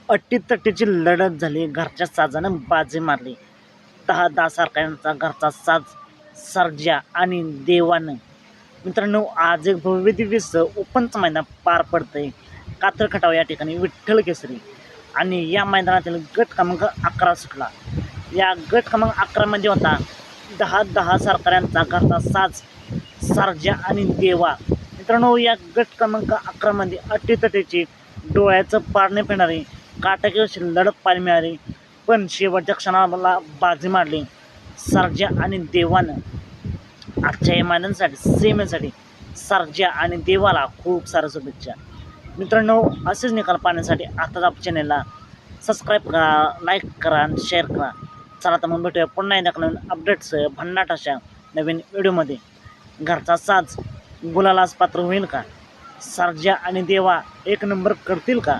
अट्टीतट्टीची लढत झाली. घरच्या साजानं बाजी मारली. 10-10 सरकारांचा घरचा साज सर्जा आणि देवानं. मित्रांनो, आज एक भव्य दिव्य ओपनचं मैदान पार पडतंय. कातर खटाव या ठिकाणी विठ्ठल केसरी आणि या मैदानातील गट क्रमांक 11 सुटला. या गट क्रमांक 11 मध्ये होता 10-10 सरकारांचा घरचा साज सर्जा आणि देवा. मित्रांनो, या गट क्रमांक 11 मध्ये अट्टीतट्टीची डोळ्याचं पारणे फिरणारी काटाकीची लढत पाहायला मिळाली. पण शेवटच्या क्षणाला बाजी मारली सर्जा आणि देवानं. आजच्या या मैदानासाठी सीमेसाठी सर्जा आणि देवाला खूप साऱ्या शुभेच्छा. मित्रांनो, असेच निकाल पाहण्यासाठी आताच आपल्या चॅनलला सबस्क्राईब करा, लाईक करा आणि शेअर करा. चला तर मग भेटूया पुन्हा एकदा नवीन अपडेट्स भन्नाट अशा नवीन व्हिडिओमध्ये. घरचा साज गुलालास पात्र होईल का? सर्जा आणि देवा एक नंबर करतील का?